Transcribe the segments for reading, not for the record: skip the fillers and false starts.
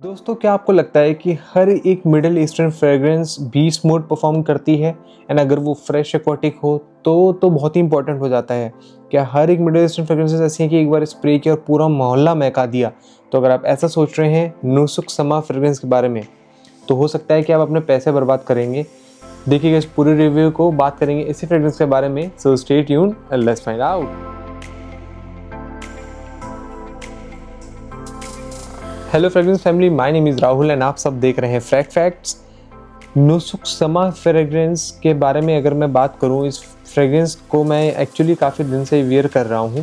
दोस्तों, क्या आपको लगता है कि हर एक middle eastern fragrance beast mode perform करती है एंड अगर वो फ्रेश एक्वाटिक हो तो बहुत ही इंपॉर्टेंट हो जाता है। क्या हर एक मिडिल ईस्टर्न फ्रेग्रेंसेस ऐसी हैं कि एक बार स्प्रे किया और पूरा मोहल्ला महका दिया? तो अगर आप ऐसा सोच रहे हैं नुसुक समा फ्रेग्रेंस के बारे में, तो हो सकता है कि आप अपने पैसे बर्बाद करेंगे। देखिएगा इस पूरे रिव्यू को, बात करेंगे इसी फ्रेग्रेंस के बारे में। So stay tuned and let's find out. Hello fragrance family, my name is Rahul and आप सब देख रहे हैं फ्रैग फैक्ट्स। नुसुक समा फ्रेग्रेंस के बारे में अगर मैं बात करूं, इस फ्रेग्रेंस को मैं एक्चुअली काफ़ी दिन से वियर कर रहा हूं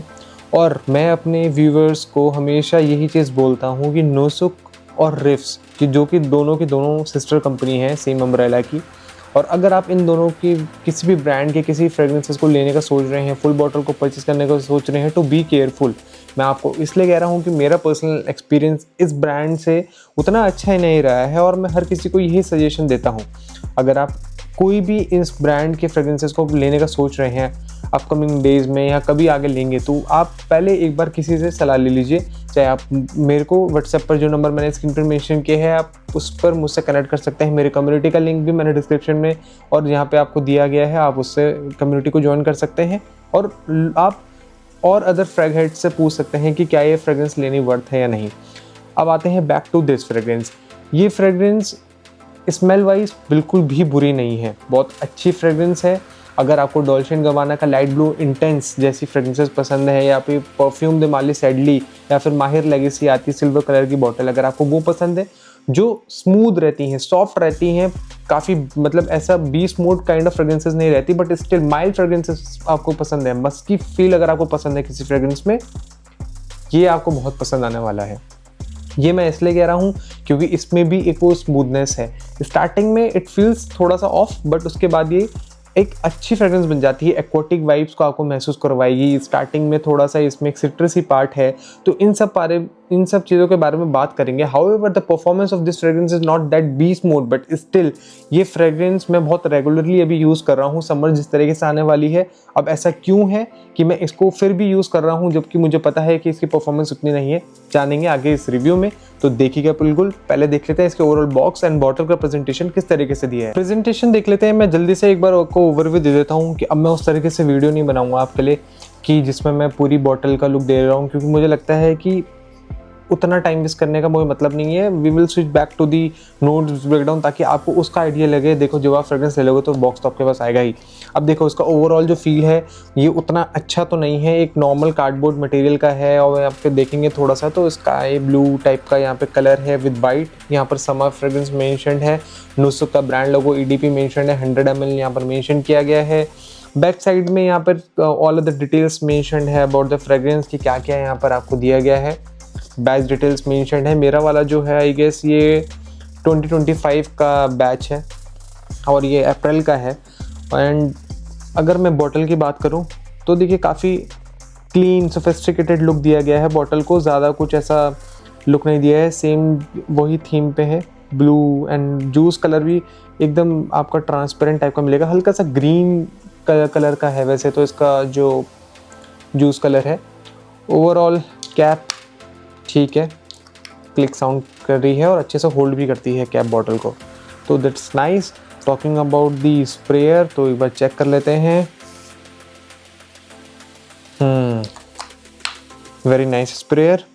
और मैं अपने व्यूवर्स को हमेशा यही चीज़ बोलता हूं कि नुसुक और रिफ्स जो कि दोनों की दोनों सिस्टर कंपनी है सेम अम्ब्रेला की, और अगर आप इन दोनों की किसी भी ब्रांड के किसी फ्रेग्रेंसेस को लेने का सोच रहे हैं, फुल बॉटल को परचेस करने का सोच रहे हैं, तो बी केयरफुल। मैं आपको इसलिए कह रहा हूँ कि मेरा पर्सनल एक्सपीरियंस इस ब्रांड से उतना अच्छा ही नहीं रहा है और मैं हर किसी को यही सजेशन देता हूँ। अगर आप कोई भी इस ब्रांड के फ्रेग्रेंसेस को लेने का सोच रहे हैं अपकमिंग डेज़ में या कभी आगे लेंगे, तो आप पहले एक बार किसी से सलाह ले लीजिए। चाहे आप मेरे को व्हाट्सएप पर जो नंबर मैंने स्क्रीन पर मेंशन किया है, आप उस पर मुझसे कनेक्ट कर सकते हैं। मेरे कम्युनिटी का लिंक भी मैंने डिस्क्रिप्शन में और यहाँ पे आपको दिया गया है, आप उससे कम्युनिटी को ज्वाइन कर सकते हैं और आप और अदर फ्रैग हेड्स से पूछ सकते हैं कि क्या ये फ्रेग्रेंस लेनी वर्थ है या नहीं। अब आते हैं बैक टू दिस फ्रेग्रेंस। ये फ्रेग्रेंस स्मेल वाइज बिल्कुल भी बुरी नहीं है, बहुत अच्छी फ्रेग्रेंस है। अगर आपको डॉल्चे एंड गबाना का लाइट ब्लू इंटेंस जैसी फ्रेग्रेंसेस पसंद है, या फिर परफ्यूम दे माली सैडली या फिर माहिर लेगेसी आती सिल्वर कलर की बॉटल, अगर आपको वो पसंद है जो स्मूथ रहती हैं, सॉफ्ट रहती हैं, काफ़ी मतलब ऐसा beast mode kind of fragrances नहीं रहती बट स्टिल माइल्ड फ्रेग्रेंसेस आपको पसंद है, मस्की फील अगर आपको पसंद है किसी फ्रेग्रेंस में, ये आपको बहुत पसंद आने वाला है। ये मैं इसलिए कह रहा हूँ क्योंकि इसमें भी एक वो स्मूथनेस है। स्टार्टिंग में इट फील्स थोड़ा सा ऑफ बट उसके बाद ये एक अच्छी फ्रेग्रेंस बन जाती है, एक्वाटिक वाइब्स को आपको महसूस करवाएगी। स्टार्टिंग में थोड़ा सा इसमें एक सिट्रसी पार्ट है, तो इन सब चीज़ों के बारे में बात करेंगे। However the performance of this fragrance is not that beast mode but still ये फ्रेग्रेंस मैं बहुत रेगुलरली अभी यूज़ कर रहा हूँ। समर जिस तरीके से आने वाली है, अब ऐसा क्यों है कि मैं इसको फिर भी यूज़ कर रहा हूँ जबकि मुझे पता है कि इसकी परफॉर्मेंस उतनी नहीं है, जानेंगे आगे इस रिव्यू में, तो देखिएगा बिल्कुल। पहले देख लेते हैं इसके ओवरऑल बॉक्स एंड बॉटल का प्रेजेंटेशन किस तरीके से दिया है। प्रेजेंटेशन देख लेते हैं। मैं जल्दी से एक बार आपको ओवरव्यू दे देता हूँ कि अब मैं उस तरीके से वीडियो नहीं बनाऊंगा आपके लिए कि जिसमें मैं पूरी बॉटल का लुक दे रहा हूँ, क्योंकि मुझे लगता है कि उतना टाइम वेस्ट करने का मुझे मतलब नहीं है। We will switch back to the notes breakdown ताकि आपको उसका आइडिया लगे। देखो, जब आप फ्रेग्रेंस ले लोगे तो बॉक्स तो आपके पास आएगा ही। अब देखो, इसका ओवरऑल जो फील है ये उतना अच्छा तो नहीं है, एक नॉर्मल कार्डबोर्ड मटेरियल का है और यहाँ पे देखेंगे थोड़ा सा तो स्काई ब्लू टाइप का यहाँ पे कलर है विद वाइट। यहाँ पर समा फ्रेग्रेंस मेंशन्ड है, नुसुक का ब्रांड लोगो EDP मेंशन्ड है, 100 ml यहाँ पर मेंशन किया गया है। बैक साइड में यहाँ पर all of the details mentioned है अबाउट द फ्रेग्रेंस की क्या क्या यहाँ पर आपको दिया गया है। बैच डिटेल्स मेंशन्ड है। मेरा वाला जो है आई गेस ये 2025 का बैच है और ये अप्रैल का है। एंड अगर मैं बॉटल की बात करूं तो देखिए काफ़ी क्लीन सोफिस्टिकेटेड लुक दिया गया है बॉटल को, ज़्यादा कुछ ऐसा लुक नहीं दिया है। सेम वही थीम पे है, ब्लू एंड जूस कलर भी एकदम आपका ट्रांसपेरेंट टाइप का मिलेगा, हल्का सा ग्रीन कलर का है वैसे तो इसका जो जूस कलर है। ओवरऑल कैप ठीक है, क्लिक साउंड कर रही है और अच्छे से होल्ड भी करती है कैप बॉटल को, तो that's nice. Talking about the sprayer तो एक बार चेक कर लेते हैं। वेरी नाइस स्प्रेयर,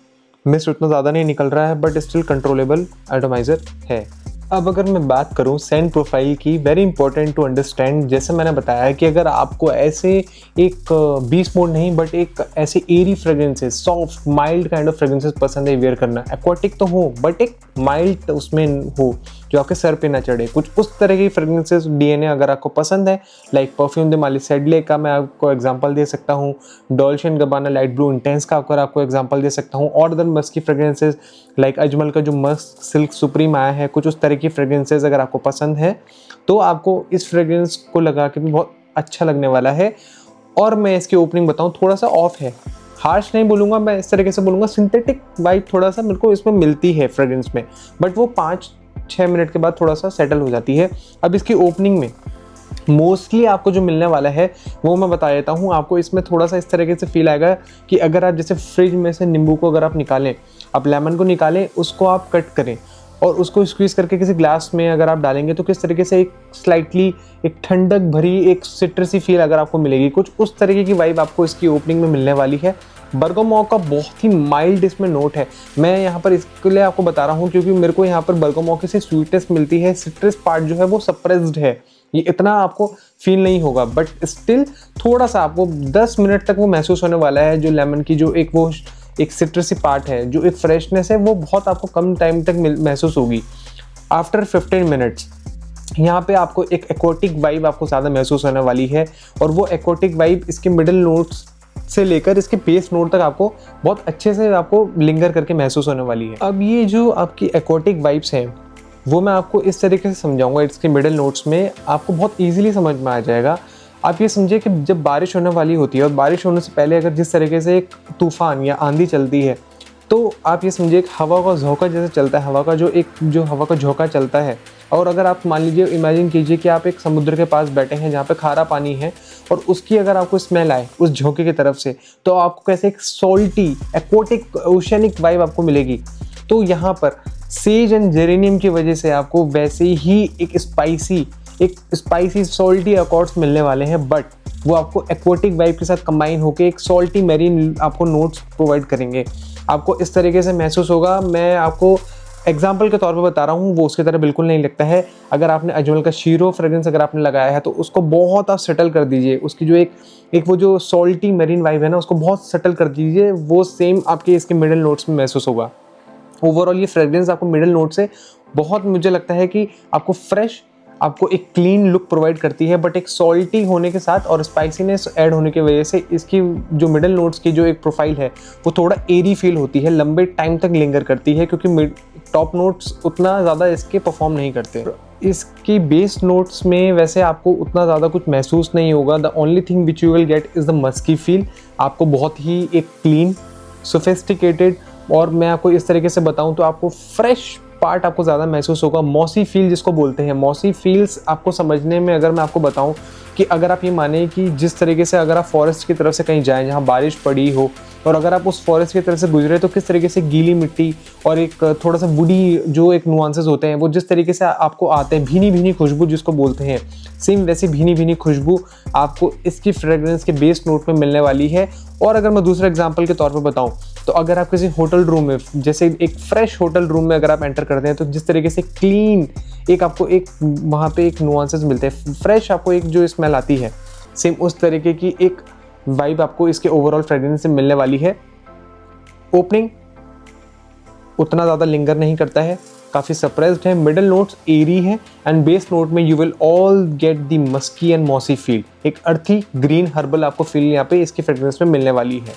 मिस्ट उतना ज़्यादा नहीं निकल रहा है बट स्टिल कंट्रोलेबल एटोमाइज़र है। अब अगर मैं बात करूं सेंट प्रोफाइल की, वेरी इंपॉर्टेंट टू अंडरस्टैंड। जैसे मैंने बताया कि अगर आपको ऐसे एक बीस्ट मोड नहीं बट एक ऐसे airy fragrances, soft mild kind of fragrances पसंद है वेयर करना, एक्वाटिक तो हो बट एक माइल्ड उसमें हो जो आपके सर पे ना चढ़े, कुछ उस तरह की फ्रेग्रेंसेस DNA अगर आपको पसंद है, लाइक परफ्यूम दे माली सैडले का मैं आपको एग्जांपल दे सकता हूँ, Dolce and Gabbana light blue intense का अगर आपको एग्जांपल दे सकता हूँ, और other musky fragrances like Ajmal का जो मस्क सिल्क सुप्रीम आया है, कुछ उस तरह की फ्रेग्रेंसेस अगर आपको पसंद है तो आपको इस फ्रेग्रेंस को लगा के भी बहुत अच्छा लगने वाला है। और मैं इसकी ओपनिंग बताऊँ, थोड़ा सा ऑफ है, हार्श नहीं बोलूँगा मैं, इस तरीके से बोलूँगा सिंथेटिक वाइब थोड़ा सा मेरे को इसमें मिलती है फ्रेग्रेंस में, बट वो 5-6 मिनट के बाद थोड़ा सा सेटल हो जाती है। अब इसकी ओपनिंग में मोस्टली आपको जो मिलने वाला है वो मैं बता देता हूँ आपको। इसमें थोड़ा सा इस तरीके से फील आएगा कि अगर आप जैसे फ्रिज में से नींबू को अगर आप निकालें आप लेमन को निकालें, उसको आप कट करें और उसको स्क्वीज़ करके किसी ग्लास में अगर आप डालेंगे तो किस तरीके से एक स्लाइटली एक ठंडक भरी एक सिट्रसी फील अगर आपको मिलेगी, कुछ उस तरीके की वाइब आपको इसकी ओपनिंग में मिलने वाली है। बर्गामोक का बहुत ही माइल्ड इसमें नोट है। मैं यहाँ पर इसके लिए आपको बता रहा हूँ क्योंकि मेरे को यहाँ पर बर्गामोक से स्वीटनेस मिलती है, सिट्रस पार्ट जो है वो सप्रेस्ड है, ये इतना आपको फील नहीं होगा, बट स्टिल थोड़ा सा आपको 10 मिनट तक वो महसूस होने वाला है। जो लेमन की जो एक सिट्रसी पार्ट है, जो एक फ्रेशनेस है, वो बहुत आपको कम टाइम तक महसूस होगी। आफ्टर 15 मिनट्स यहाँ पे आपको एक एक्वाटिक वाइब आपको ज़्यादा महसूस होने वाली है और वो एक्वाटिक वाइब इसके मिडिल नोट्स से लेकर इसके बेस नोट तक आपको बहुत अच्छे से आपको लिंगर करके महसूस होने वाली है। अब ये जो आपकी एक्वाटिक वाइब्स हैं वो मैं आपको इस तरीके से समझाऊंगा, इसके मिडिल नोट्स में आपको बहुत ईजिली समझ में आ जाएगा। आप ये समझिए कि जब बारिश होने वाली होती है और बारिश होने से पहले अगर जिस तरीके से एक तूफान या आंधी चलती है, तो आप ये समझिए एक हवा का झोंका जैसे चलता है, हवा का झोंका चलता है। और अगर आप मान लीजिए, इमेजिन कीजिए कि आप एक समुद्र के पास बैठे हैं जहाँ पे खारा पानी है और उसकी अगर आपको स्मेल आए उस झोंके की तरफ से, तो आपको कैसे एक सॉल्टी एक्वाटिक ओशियनिक वाइब आपको मिलेगी। तो यहाँ पर सेज एंड जेरेनियम की वजह से आपको वैसे ही एक स्पाइसी सॉल्टी अकॉर्ड्स मिलने वाले हैं, बट वो आपको एक्वाटिक वाइब के साथ कंबाइन होकर एक सॉल्टी मैरीन आपको नोट्स प्रोवाइड करेंगे। आपको इस तरीके से महसूस होगा। मैं आपको एग्जाम्पल के तौर पे बता रहा हूँ, वो उसकी तरह बिल्कुल नहीं लगता है। अगर आपने अजमल का शीरो फ्रेग्रेंस अगर आपने लगाया है तो उसको बहुत आप सेटल कर दीजिए, उसकी जो एक वो जो सॉल्टी मैरीन वाइब है ना, उसको बहुत सेटल कर दीजिए। वो सेम आपके इसके मिडिल नोट्स में महसूस होगा। ओवरऑल ये फ्रेग्रेंस आपको मिडिल नोट से बहुत, मुझे लगता है कि आपको फ्रेश, आपको एक क्लीन लुक प्रोवाइड करती है, बट एक सॉल्टी होने के साथ और स्पाइसीनेस ऐड होने की वजह से इसकी जो मिडिल नोट्स की जो एक प्रोफाइल है वो थोड़ा एरी फील होती है, लंबे टाइम तक लिंगर करती है, क्योंकि टॉप नोट्स उतना ज़्यादा इसके परफॉर्म नहीं करते। इसकी बेस नोट्स में वैसे आपको उतना ज़्यादा कुछ महसूस नहीं होगा। The only thing which you will get is the musky feel. आपको बहुत ही एक क्लीन, सोफिस्टिकेटेड, और मैं आपको इस तरीके से बताऊं तो आपको फ्रेश पार्ट आपको ज़्यादा महसूस होगा। मॉसी फील जिसको बोलते हैं, मॉसी फील्स आपको समझने में अगर मैं आपको बताऊं कि अगर आप ये माने कि जिस तरीके से अगर आप फॉरेस्ट की तरफ से कहीं जाएं जहां बारिश पड़ी हो और अगर आप उस फॉरेस्ट की तरफ से गुजरे तो किस तरीके से गीली मिट्टी और एक थोड़ा सा वुडी जो एक नुआंसेस होते हैं वो जिस तरीके से आपको आते हैं, भीनी भीनी खुशबू जिसको बोलते हैं, सेम वैसी भीनी भीनी खुशबू आपको इसकी फ्रेग्रेंस के बेस नोट में मिलने वाली है। और अगर मैं दूसरा एग्जाम्पल के तौर पर बताऊँ तो अगर आप किसी होटल रूम में, जैसे एक फ्रेश होटल रूम में अगर आप एंटर करते हैं तो जिस तरीके से क्लीन एक आपको एक वहाँ पे एक नुआंसेस मिलते हैं, फ्रेश आपको एक जो स्मेल आती है, सेम उस तरीके की एक वाइब आपको इसके ओवरऑल फ्रेग्रेंस से मिलने वाली है। ओपनिंग उतना ज़्यादा लिंगर नहीं करता है, काफ़ी सप्रेस्ड है, मिडल नोट्स एरी है एंड बेस नोट में you will all get the musky and mossy feel. एक अर्थी ग्रीन हर्बल आपको फील यहाँ पे इसकी फ्रेग्रेंस में मिलने वाली है।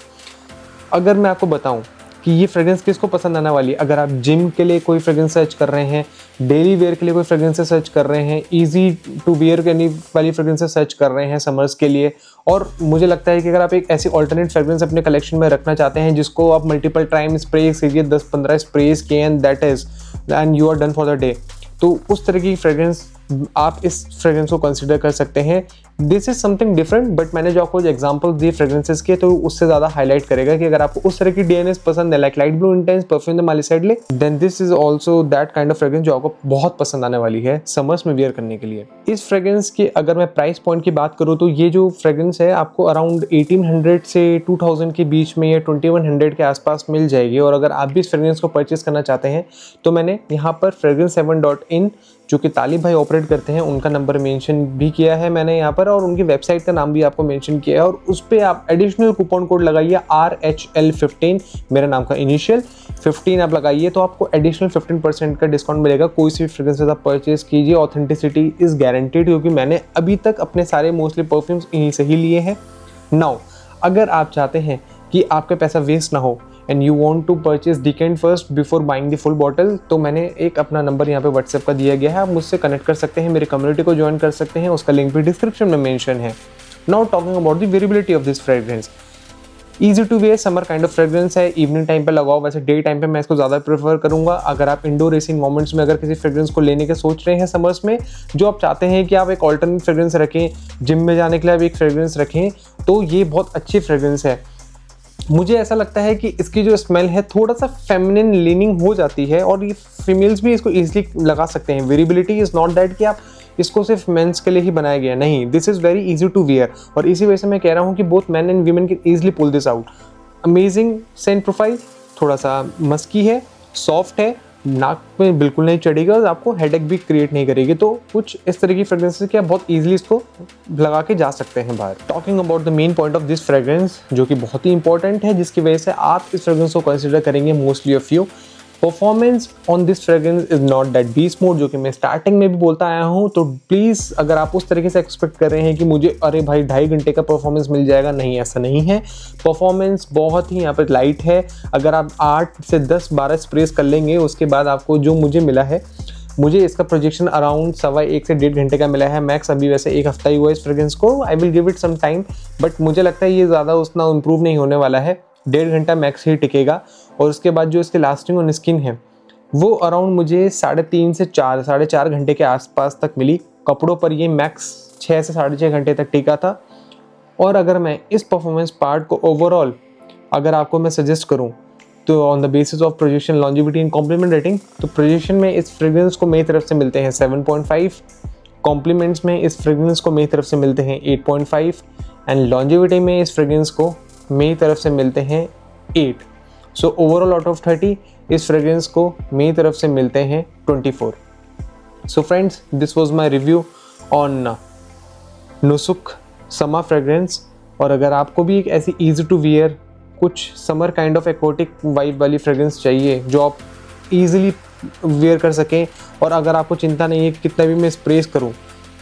अगर मैं आपको बताऊं कि ये फ्रेग्रेंस किसको पसंद आने वाली है, अगर आप जिम के लिए कोई फ्रेग्रेंस सर्च कर रहे हैं, डेली वेयर के लिए कोई फ्रेग्रेंस सर्च कर रहे हैं, इजी टू वेयर करने वाली फ्रेग्रेंस सर्च कर रहे हैं समर्स के लिए, और मुझे लगता है कि अगर आप एक ऐसी ऑल्टरनेट फ्रेग्रेंस अपने कलेक्शन में रखना चाहते हैं जिसको आप मल्टीपल टाइम स्प्रे कीजिए, 10-15 स्प्रेज के and you are done for the day, तो उस तरह की फ्रेग्रेंस आप इस फ्रेग्रेंस को कंसिडर कर सकते हैं। This is something different, but मैंने जो आपको एग्जांपल दिए फ्रेग्रेंसेस के तो उससे ज़्यादा हाईलाइट करेगा कि अगर आपको उस तरह की डीएनएस पसंद है, like light blue intense perfume the मालिसाइडले, then this is also that kind of fragrance जो आपको बहुत पसंद आने वाली है समर्स में वियर करने के लिए। इस फ्रेग्रेंस की अगर मैं प्राइस पॉइंट की बात करूँ तो ये जो फ्रेग्रेंस है आपको अराउंड 1800 से 2000 के बीच में या 2100 के आसपास मिल जाएगी। और अगर आप भी इस फ्रेग्रेंस को परचेस करना चाहते हैं तो मैंने यहाँ पर fragrance7.in जो कि तालिब भाई ऑपरेट करते हैं उनका नंबर मेंशन भी किया है मैंने यहाँ पर, और उनकी वेबसाइट का नाम भी आपको मेंशन किया है, और उस पर आप एडिशनल कूपन कोड लगाइए RHL15, मेरे नाम का इनिशियल 15 आप लगाइए तो आपको एडिशनल 15% का डिस्काउंट मिलेगा। कोई सी फ्रेग्रेंस आप परचेज कीजिए, ऑथेंटिसिटी इज़ गारंटीड, क्योंकि मैंने अभी तक अपने सारे मोस्टली परफ्यूम्स इन्हीं से ही लिए हैं। नाउ अगर आप चाहते हैं कि आपका पैसा वेस्ट ना हो and you want to purchase decant first before buying the full bottle, तो मैंने एक अपना नंबर यहाँ पे व्हाट्सएप का दिया गया है, आप मुझसे कनेक्ट कर सकते हैं, मेरी कम्युनिटी को ज्वाइन कर सकते हैं, उसका लिंक भी डिस्क्रिप्शन में मेंशन है। Now talking about the variability of this fragrance, easy to wear summer kind of fragrance है, इवनिंग टाइम पे लगाओ, वैसे डे टाइम पे मैं इसको ज़्यादा प्रेफर करूंगा। अगर आप इंडोर एसी मोमेंट्स में अगर किसी फ्रेग्रेंस को लेने के सोच रहे हैं समर्स में, जो आप चाहते हैं कि आप एक ऑल्टरनेट फ्रेग्रेंस रखें, जिम में जाने के लिए आप एक फ्रेग्रेंस रखें, तो ये बहुत अच्छी फ्रेग्रेंस है। मुझे ऐसा लगता है कि इसकी जो स्मेल है थोड़ा सा फेमिनिन लीनिंग हो जाती है और ये फीमेल्स भी इसको ईजिली लगा सकते हैं। वेरिएबिलिटी इज़ नॉट दैट कि आप इसको सिर्फ मेंस के लिए ही बनाया गया, नहीं, this is very easy to wear. और इसी वजह से मैं कह रहा हूँ कि both man and women can easily pull this out. Amazing scent profile, थोड़ा सा मस्की है, सॉफ्ट है, नाक में बिल्कुल नहीं चढ़ेगा और आपको हेडेक भी क्रिएट नहीं करेगी। तो कुछ इस तरह की फ्रेग्रेंसेस कि आप बहुत ईजिली इसको लगा के जा सकते हैं बाहर। Talking about the main point of this fragrance, जो कि बहुत ही इंपॉर्टेंट है, जिसकी वजह से आप इस फ्रेग्रेंस को कंसिडर करेंगे mostly of you. Performance on this fragrance is not that beast mode, जो कि मैं स्टार्टिंग में भी बोलता आया हूँ। तो प्लीज़ अगर आप उस तरीके से एक्सपेक्ट कर रहे हैं कि मुझे अरे भाई 2.5 घंटे का परफॉर्मेंस मिल जाएगा, नहीं, ऐसा नहीं है। परफॉर्मेंस बहुत ही यहाँ पर लाइट है। अगर आप 8 से 10-12 स्प्रेस कर लेंगे, उसके बाद आपको जो मुझे मिला है, मुझे इसका प्रोजेक्शन अराउंड 1.25 से 1.5 घंटे का मिला है मैक्स। अभी वैसे 1 हफ्ता ही हुआ इस फ्रेग्रेंस को, I will give it some time, but मुझे लगता है ये ज़्यादा उतना इम्प्रूव नहीं होने वाला है। 1.5 घंटा मैक्स ही टिकेगा। और उसके बाद जो इसकी लास्टिंग ऑन स्किन है वो अराउंड मुझे 3.5 से 4 घंटे के आसपास तक मिली। कपड़ों पर ये मैक्स 6 से 6.5 घंटे तक टिका था। और अगर मैं इस परफॉर्मेंस पार्ट को ओवरऑल अगर आपको मैं सजेस्ट करूं तो on the basis of projection, longevity and compliment rating, तो प्रोजेक्शन में इस फ्रेग्रेंस को मेरी तरफ से मिलते हैं 7.5, कॉम्प्लीमेंट्स में इस फ्रेग्रेंस को मेरी तरफ से मिलते हैं 8.5 एंड लॉन्जिविटी में इस फ्रेग्रेंस को मेरी तरफ से मिलते हैं 8। सो ओवरऑल आउट ऑफ 30 इस फ्रेग्रेंस को मेरी तरफ से मिलते हैं 24। So friends, this was my review on Nusuk summer fragrance. और अगर आपको भी एक ऐसी इजी टू वियर कुछ summer kind of aquatic vibe वाली फ्रेग्रेंस चाहिए जो आप इजीली वेयर कर सकें, और अगर आपको चिंता नहीं है कि कितना भी मैं स्प्रेस करूं,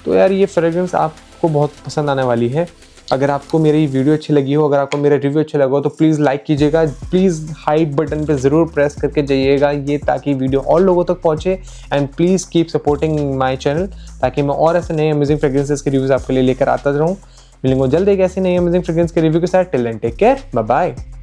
तो यार ये फ्रेग्रेंस आपको बहुत पसंद आने वाली है। अगर आपको मेरी वीडियो अच्छी लगी हो, अगर आपको मेरा रिव्यू अच्छा लगा हो, तो प्लीज़ लाइक कीजिएगा, प्लीज़ हाइप बटन पे ज़रूर प्रेस करके जाइएगा ये, ताकि वीडियो और लोगों तक पहुँचे। And please keep supporting my channel, ताकि मैं और ऐसे नए अमेजिंग फ्रेग्रेंसेस के रिव्यूज़ आपके लिए लेकर आता रहूँ। मिलेंगे जल्द एक ऐसी नई अमेजिंग फ्रेग्रेंस के रिव्यू के साथ। Till then take care, bye bye.